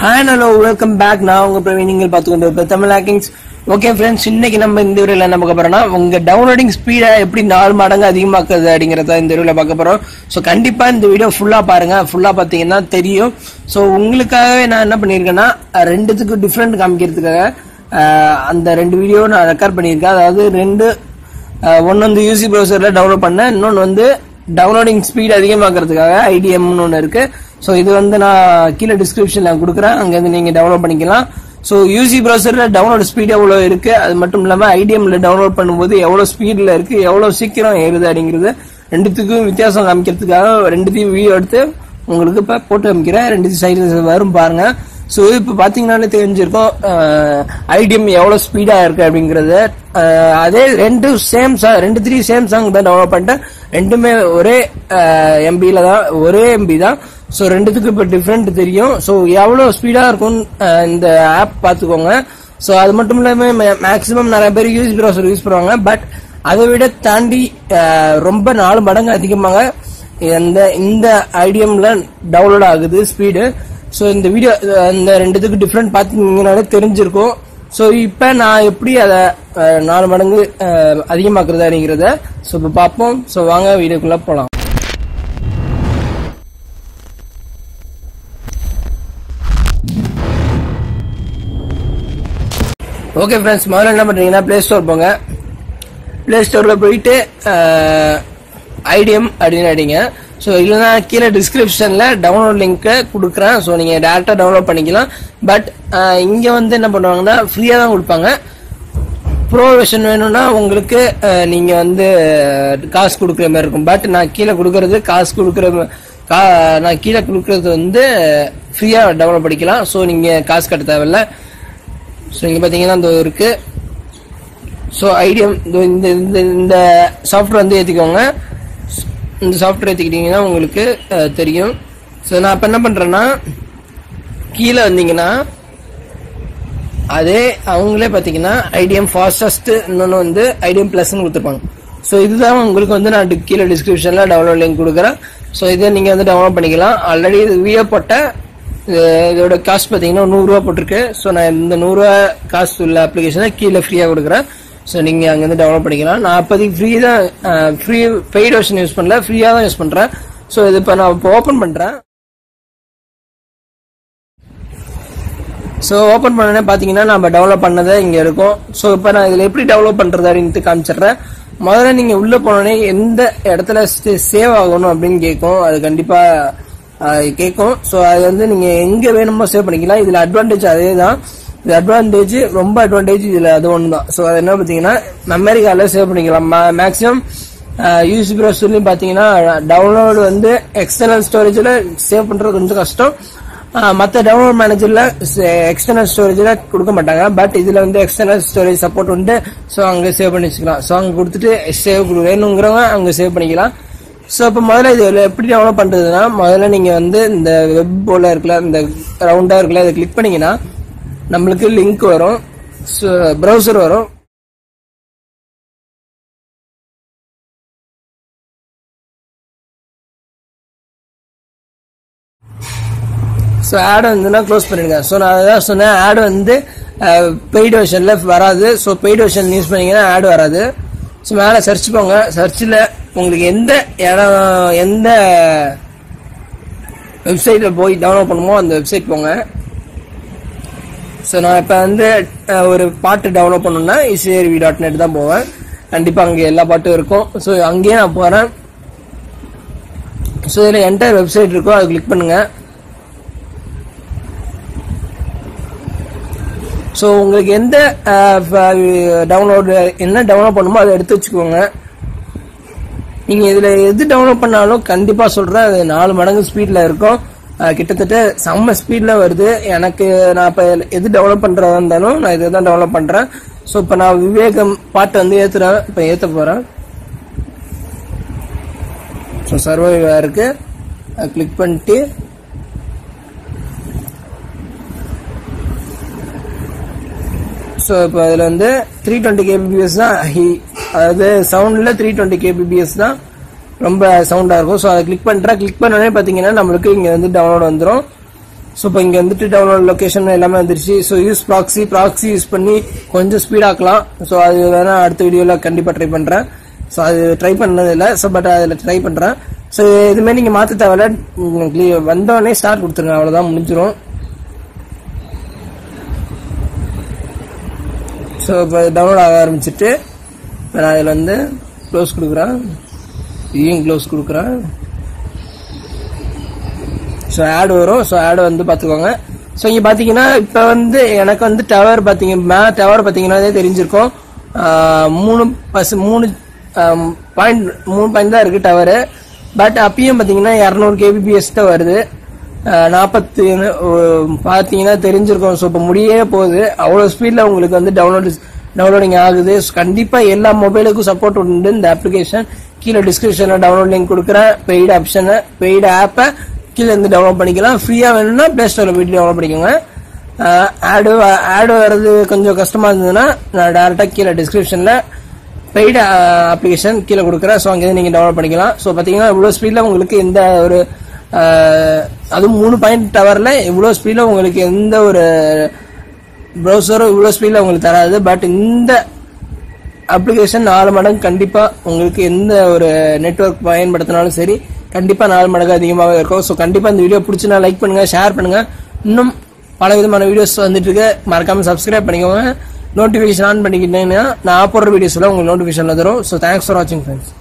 Hi and hello, welcome back. Now உங்க பிரவீன் நீங்கள் பார்த்துக்கொண்டு தமிழ் ஹேக்கிங்ஸ். ஓகே ஃப்ரெண்ட்ஸ், இன்னைக்கு நம்ம இந்த வீடியோல என்ன பார்க்க போறோம்னா உங்க டவுன்லோடிங் ஸ்பீடை எப்படி 4 மடங்கு அதிகமாக்குறது அப்படிங்கறத இந்த வீடியோல பார்க்க போறோம். ஸோ கண்டிப்பா இந்த வீடியோ ஃபுல்லா பாருங்க. ஃபுல்லா பாத்தீங்கன்னா தெரியும். ஸோ உங்களுக்காகவே நான் என்ன பண்ணிருக்கேன்னா ரெண்டுத்துக்கு டிஃப்ரெண்ட் காமிக்கிறதுக்காக அந்த 2 வீடியோ நான் ரெக்கார்ட் பண்ணியிருக்கேன். அதாவது ஒன்னு வந்து யூசி ப்ரௌசர்ல டவுன்லோட் பண்ணேன், இன்னொன்னு வந்து டவுன்லோடிங் ஸ்பீட் அதிகமாக்குறதுக்காக ஐடிஎம்னு ஒன்று இருக்கு. ஸோ இது வந்து நான் கீழே டிஸ்கிரிப்ஷன்ல கொடுக்குறேன், அங்கேருந்து நீங்க டவுன்லோட் பண்ணிக்கலாம். ஸோ யூசி ப்ரௌசர்ல டவுன்லோட் ஸ்பீட் எவ்வளோ இருக்கு, அது மட்டும் இல்லாமல் ஐடிஎம்ல டவுன்லோட் பண்ணும்போது எவ்வளோ ஸ்பீட்ல இருக்கு, எவ்வளோ சீக்கிரம் ஏறுது அப்படிங்கிறது ரெண்டுத்துக்கும் வித்தியாசம் காமிக்கிறதுக்காக ரெண்டுத்தையும் வீடியோ எடுத்து உங்களுக்கு இப்போ போட்டு காமிக்கிறேன். 2 சைடு வரும் பாருங்க. ஸோ இப்போ பார்த்தீங்கன்னாலே தெரிஞ்சிருக்கும் ஐடிஎம் எவ்வளோ ஸ்பீடாக இருக்கு அப்படிங்கிறது. அதே 2 சேம் சாங் தான் டவுன்லோட் பண்ணிட்டேன். ரெண்டுமே ஒரே எம்பியில தான், ஒரே எம்பி தான். ஸோ ரெண்டுத்துக்கும் இப்போ டிஃப்ரெண்ட் தெரியும். ஸோ எவ்வளோ ஸ்பீடாக இருக்கும் இந்த ஆப் பார்த்துக்கோங்க. ஸோ அது மட்டும் இல்லாமல் மேக்ஸிமம் நிறைய பேர் யூஸ் ப்ரௌசர் யூஸ் பண்ணுவாங்க. பட் அதை விட தாண்டி ரொம்ப 4 மடங்கு அதிகமாக இந்த ஐடிஎம்ல டவுன்லோட் ஆகுது ஸ்பீடு. ஸோ இந்த வீடியோ இந்த ரெண்டுத்துக்கு டிஃப்ரெண்ட் பார்த்தீங்கன்னாலே தெரிஞ்சிருக்கும். ஸோ இப்போ நான் எப்படி அதை 4 மடங்கு அதிகமாக்குறது அப்படிங்கிறத ஸோ இப்போ பார்ப்போம். ஸோ வாங்க வீடியோக்குள்ள போகலாம். ஓகே ஃப்ரெண்ட்ஸ், முதல்ல என்ன பண்றீங்கன்னா பிளே ஸ்டோர் போங்க. பிளே ஸ்டோர்ல போயிட்டு ஐடிஎம் அப்படின்னு அடிங்க. ஸோ இல்லைன்னா கீழே டிஸ்கிரிப்ஷன்ல டவுன்லோட் லிங்க் கொடுக்குறேன். ஸோ நீங்க டேரக்டா டவுன்லோட் பண்ணிக்கலாம். பட் இங்க வந்து என்ன பண்ணுவாங்கன்னா ஃப்ரீயா தான் கொடுப்பாங்க. ப்ரோ வெர்ஷன் வேணும்னா உங்களுக்கு நீங்க வந்து காசு கொடுக்குற மாதிரி இருக்கும். பட் நான் கீழே கொடுக்கறது நான் கீழே கொடுக்கறது வந்து ஃப்ரீயா டவுன்லோட் பண்ணிக்கலாம். ஸோ நீங்க காசு கட்ட தேவையில்ல. ஸோ இங்க பாத்தீங்கன்னா இந்த இருக்கு. ஸோ ஐடிஎம் இந்த சாஃப்ட்வேர் வந்து ஏற்றிக்கோங்க. இந்த சாஃப்ட்வேர் ஏற்றிக்கிட்டீங்கன்னா உங்களுக்கு தெரியும். ஸோ நான் இப்போ என்ன பண்ணுறேன்னா கீழே வந்தீங்கன்னா அதே அவங்களே பார்த்தீங்கன்னா ஐடிஎம் ஃபாஸ்டஸ்ட், இன்னொன்று வந்து ஐடிஎம் ப்ளஸ்ன்னு கொடுத்துருப்பாங்க. ஸோ இதுதான் உங்களுக்கு வந்து நான் கீழே டிஸ்கிரிப்ஷனில் டவுன்லோட் லிங்க் கொடுக்குறேன். ஸோ இதை நீங்கள் வந்து டவுன்லோட் பண்ணிக்கலாம். ஆல்ரெடி இது வீடியோ போட்ட இதோட காஸ்ட் பார்த்தீங்கன்னா 100 ரூபா போட்டிருக்கு. ஸோ நான் இந்த 100 ரூபா காஸ்ட் உள்ள அப்ளிகேஷனை கீழே ஃப்ரீயாக கொடுக்குறேன். ஸோ நீங்கள் அங்கேருந்து டவுன்லோட் பண்ணிக்கலாம். நான் அப்போதைக்கு ஃப்ரீ பெய்ட் வெர்ஷன் யூஸ் பண்ணல, ஃப்ரீயாக தான் யூஸ் பண்ணுறேன். ஸோ இது இப்போ நான் இப்போ ஓப்பன் பண்ணுறேன். ஸோ ஓப்பன் பண்ணனே பார்த்தீங்கன்னா நம்ம டவுன்லோட் பண்ணதை இங்கே இருக்கும். ஸோ இப்போ நான் இதில் எப்படி டவுன்லோட் பண்ணுறது அப்படின்ட்டு காமிச்சிடுறேன். முதல்ல நீங்கள் உள்ளே போனோடனே எந்த இடத்துல சேவ் ஆகணும் அப்படின்னு கேட்கும். அது கண்டிப்பாக கேட்கும். ஸோ அது வந்து நீங்கள் எங்கே வேணுமோ சேவ் பண்ணிக்கலாம். இதில் அட்வான்டேஜ் அதே தான். இது அட்வான்டேஜ், ரொம்ப அட்வான்டேஜ் இதில் அது ஒன்று தான். ஸோ அது என்ன பார்த்தீங்கன்னா மெமரி கார்டில் சேவ் பண்ணிக்கலாம். மேக்ஸிமம் யூசி ப்ரௌசர்லையும் பார்த்தீங்கன்னா டவுன்லோடு வந்து எக்ஸ்டர்னல் ஸ்டோரேஜில் சேவ் பண்ணுறது கொஞ்சம் கஷ்டம். மற்ற டவுன்லோட் மேனேஜரில் எக்ஸ்டர்னல் ஸ்டோரேஜில் கொடுக்க மாட்டாங்க. பட் இதில் வந்து எக்ஸ்டர்னல் ஸ்டோரேஜ் சப்போர்ட் உண்டு. ஸோ அங்கே சேவ் பண்ணி வச்சுக்கலாம். ஸோ அங்கே கொடுத்துட்டு சேவ் வேணுங்கிறவங்க அங்கே சேவ் பண்ணிக்கலாம். ஸோ இப்போ முதல்ல இது எப்படி டவுன்லோட் பண்ணுறதுன்னா முதல்ல நீங்கள் வந்து இந்த வெப் போல இருக்குல்ல, இந்த ரவுண்டாக இருக்குல்ல, இதை கிளிக் பண்ணீங்கன்னா நம்மளுக்கு லிங்க் வரும், ப்ரௌசர் வரும். ஸோ ஆட் வந்துன்னா க்ளோஸ் பண்ணிடுங்க. ஸோ நான் அதான் சொன்னேன், ஆட் வந்து பெய்டு வெர்ஷன்ல வராது. ஸோ பெய்டு வெர்ஷன் யூஸ் பண்ணீங்கன்னா ஆட் வராது. ஸோ மேலே சர்ச் போங்க. சர்ச்சில் உங்களுக்கு எந்த வெப்சைட்டில் போய் டவுன்லோட் பண்ணுமோ அந்த வெப்சைட் போங்க. ஸோ நான் இப்போ வந்து ஒரு பாட்டு டவுன்லோட் பண்ணணும்னா easyrv.net தான் போவேன். கண்டிப்பாக அங்கே எல்லா பாட்டும் இருக்கும். ஸோ அங்கேயே நான் போகிறேன். ஸோ இதில் என்டையர் வெப்சைட் இருக்கும், அதை கிளிக் பண்ணுங்க. ஸோ உங்களுக்கு எந்த என்ன டவுன்லோட் பண்ணுமோ அதை எடுத்து வச்சுக்கோங்க. நீங்கள் இதில் எது டவுன்லோட் பண்ணாலும் கண்டிப்பாக சொல்கிறேன், அது 4 மடங்கு ஸ்பீடில் இருக்கும். கிட்டத்தட்ட செம்ம ஸ்பீடில் வருது. எனக்கு நான் இப்போ எது டவுன்லோட் பண்ணுறதா இருந்தாலும் நான் இதை தான் டவுன்லோட் பண்ணுறேன். ஸோ இப்போ நான் விவேகம் பாட்டு வந்து ஏற்றுறேன், இப்போ ஏற்ற போகிறேன். ஸோ சர்வைவாக இருக்கு, கிளிக் பண்ணிட்டு ஸோ இப்போ அதில் வந்து 320 kbps தான். அதாவது சவுண்டில் 320 kbps தான் ரொம்ப சவுண்டா இருக்கும். ஸோ அதை கிளிக் பண்றேன். கிளிக் பண்ணோடனே பாத்தீங்கன்னா நம்மளுக்கு இங்க வந்து டவுன்லோட் வந்துடும். ஸோ இப்போ இங்கே வந்துட்டு டவுன்லோட் லொக்கேஷன் எல்லாமே வந்துருச்சு. ஸோ யூஸ் ப்ராக்ஸி யூஸ் பண்ணி கொஞ்சம் ஸ்பீடாக்கலாம். ஸோ அது வேணா அடுத்த வீடியோவில் கண்டிப்பாக ட்ரை பண்ணுறேன். ஸோ அது ட்ரை பண்ணது இல்லை. ஸோ பட் அதில் ட்ரை பண்ணுறேன். ஸோ இதுமாரி நீங்கள் மாற்ற தேவையில்ல, வந்தோடனே ஸ்டார்ட் கொடுத்துருங்க, அவ்வளோதான், முடிஞ்சிடும். ஸோ இப்போ டவுன்லோட் ஆக ஆரம்பிச்சுட்டு நான் அதில் வந்து க்ளோஸ் கொடுக்குறேன், இதையும் க்ளோஸ் கொடுக்குறேன். ஸோ ஆட் வரும். ஸோ ஆட் வந்து பார்த்துக்கோங்க. ஸோ இங்கே பார்த்தீங்கன்னா இப்போ வந்து எனக்கு வந்து டவர் பார்த்தீங்கன்னா தெரிஞ்சிருக்கும். 3 பாயிண்ட் தான் இருக்கு டவரு. பட் அப்பயும் பார்த்தீங்கன்னா 200 kbps தான் வருது. 40 பார்த்தீங்கன்னா தெரிஞ்சிருக்கும். ஸோ இப்போ முடியே போகுது. அவ்வளோ ஸ்பீடில் உங்களுக்கு வந்து டவுன்லோடிங் ஆகுது. கண்டிப்பா எல்லா மொபைலுக்கும் சப்போர்ட் உண்டு இந்த அப்ளிகேஷன். கீழே டிஸ்கிரிப்ஷன்ல டவுன்லோட் லிங்க் கொடுக்குறேன். பெய்டு ஆப்பை கீழே இருந்து டவுன்லோட் பண்ணிக்கலாம். ஃப்ரீயா வேணும்னா பிளே ஸ்டோர்ல போயிட்டு டவுன்லோட் பண்ணிக்கோங்க. ஆடு வர்றது கொஞ்சம் கஷ்டமா இருந்ததுன்னா நான் டேரக்டா கீழே டிஸ்கிரிப்ஷன்ல பெய்டு அப்ளிகேஷன் கீழே கொடுக்குறேன். ஸோ அங்கே நீங்க டவுன்லோட் பண்ணிக்கலாம். ஸோ பாத்தீங்கன்னா இவ்வளவு ஸ்பீட்ல உங்களுக்கு எந்த ஒரு அதுவும் 3 பாயிண்ட் டவர்ல இவ்வளவு ஸ்பீட்ல உங்களுக்கு எந்த ஒரு ப்ரௌசரும் இவ்வளவு ஸ்பீட்ல உங்களுக்கு தராது. பட் இந்த அப்ளிகேஷன் 4 மடங்கு கண்டிப்பா உங்களுக்கு எந்த ஒரு நெட்வொர்க் பயன்படுத்தினாலும் சரி கண்டிப்பா 4 மடங்கு அதிகமாகவே இருக்கும். ஸோ கண்டிப்பா இந்த வீடியோ பிடிச்சுன்னா லைக் பண்ணுங்க, ஷேர் பண்ணுங்க. இன்னும் பல விதமான வீடியோஸ் வந்துட்டு இருக்கு, மறக்காம சப்ஸ்கிரைப் பண்ணிக்கோங்க. நோட்டிபிகேஷன் ஆன் பண்ணிக்கிட்டீங்கன்னா நான் போடுற வீடியோஸ்ல உங்களுக்கு நோட்டிபிகேஷன்ல தரும். ஸோ தேங்க்ஸ் ஃபார் வாட்சிங் ஃப்ரெண்ட்ஸ்.